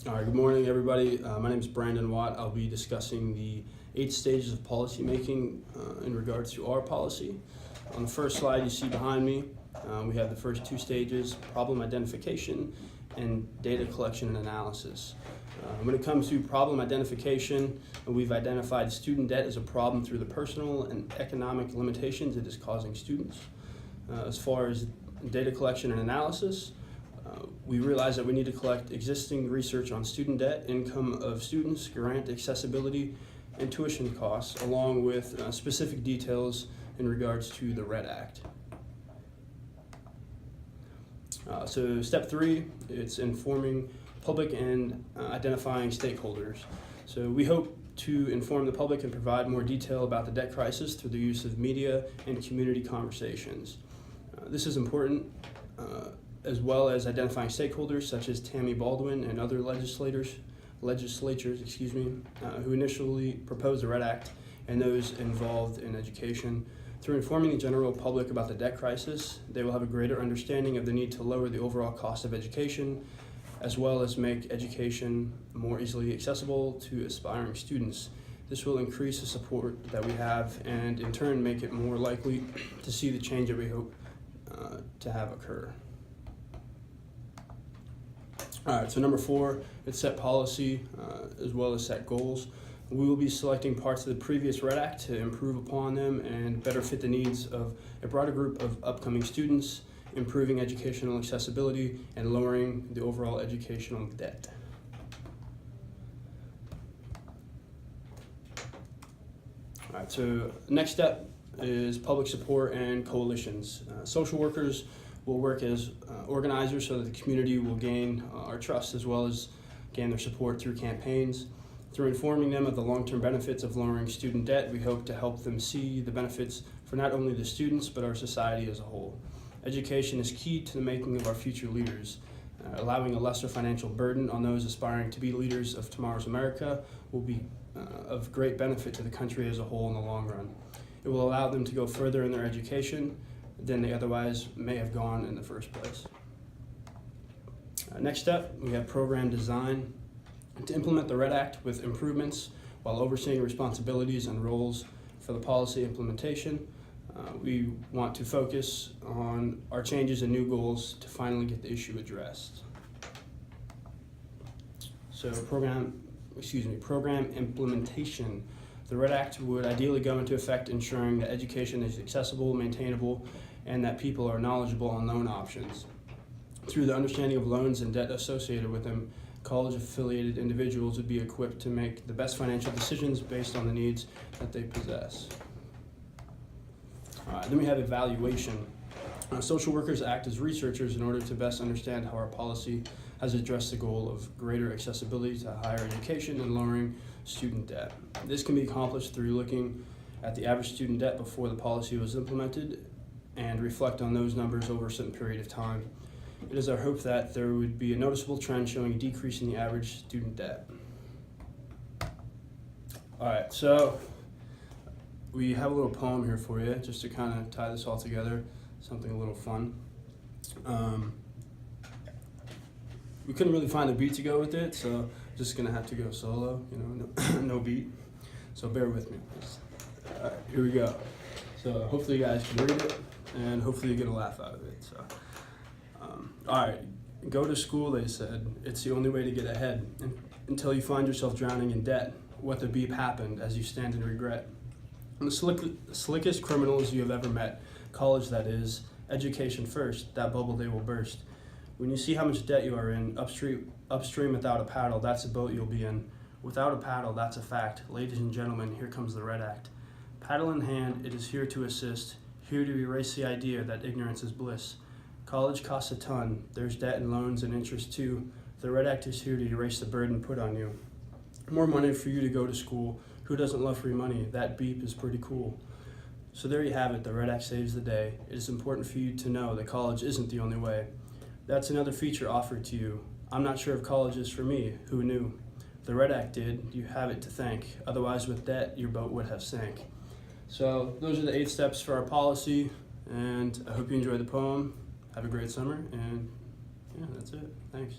All right, good morning, everybody. My name is Brandon Watt. I'll be discussing the 8 stages of policy making in regards to our policy. On the first slide you see behind me, we have the first 2 stages, problem identification and data collection and analysis. When it comes to problem identification, we've identified student debt as a problem through the personal and economic limitations it is causing students. As far as data collection and analysis, we realize that we need to collect existing research on student debt, income of students, grant accessibility, and tuition costs, along with specific details in regards to the RED Act. So step 3, it's informing public and identifying stakeholders. So we hope to inform the public and provide more detail about the debt crisis through the use of media and community conversations. This is important as well as identifying stakeholders such as Tammy Baldwin and other legislatures, who initially proposed the RED Act, and those involved in education. Through informing the general public about the debt crisis, they will have a greater understanding of the need to lower the overall cost of education, as well as make education more easily accessible to aspiring students. This will increase the support that we have and in turn make it more likely to see the change that we hope to have occur. All right, so number 4, it's set policy as well as set goals. We will be selecting parts of the previous RED Act to improve upon them and better fit the needs of a broader group of upcoming students, improving educational accessibility and lowering the overall educational debt. All right, so next step is public support and coalitions. Social workers will work as organizers so that the community will gain our trust as well as gain their support through campaigns. Through informing them of the long-term benefits of lowering student debt, we hope to help them see the benefits for not only the students but our society as a whole. Education is key to the making of our future leaders. Allowing a lesser financial burden on those aspiring to be leaders of tomorrow's America will be of great benefit to the country as a whole in the long run. It will allow them to go further in their education than they otherwise may have gone in the first place. Next step, we have program design. To implement the RED Act with improvements while overseeing responsibilities and roles for the policy implementation, we want to focus on our changes and new goals to finally get the issue addressed. So program implementation. The RED Act would ideally go into effect ensuring that education is accessible, maintainable, and that people are knowledgeable on loan options. Through the understanding of loans and debt associated with them, college-affiliated individuals would be equipped to make the best financial decisions based on the needs that they possess. Then we have evaluation. Social workers act as researchers in order to best understand how our policy has addressed the goal of greater accessibility to higher education and lowering student debt. This can be accomplished through looking at the average student debt before the policy was implemented and reflect on those numbers over a certain period of time. It is our hope that there would be a noticeable trend showing a decrease in the average student debt. All right, so we have a little poem here for you just to kind of tie this all together, something a little fun. We couldn't really find a beat to go with it, so just gonna have to go solo, no beat. So bear with me. All right, here we go. So hopefully you guys can read it and hopefully you get a laugh out of it. So. All right, go to school, they said. It's the only way to get ahead until you find yourself drowning in debt. What the beep happened as you stand in regret. And the slickest criminals you have ever met, college that is, education first, that bubble they will burst. When you see how much debt you are in, upstream without a paddle, that's the boat you'll be in. Without a paddle, that's a fact. Ladies and gentlemen, here comes the RED Act. Paddle in hand, it is here to assist, here to erase the idea that ignorance is bliss. College costs a ton. There's debt and loans and interest too. The RED Act is here to erase the burden put on you. More money for you to go to school. Who doesn't love free money? That beep is pretty cool. So there you have it. The RED Act saves the day. It is important for you to know that college isn't the only way. That's another feature offered to you. I'm not sure if college is for me. Who knew? The RED Act did. You have it to thank. Otherwise, with debt, your boat would have sank. So those are the 8 steps for our policy, and I hope you enjoyed the poem. Have a great summer, and yeah, that's it. Thanks.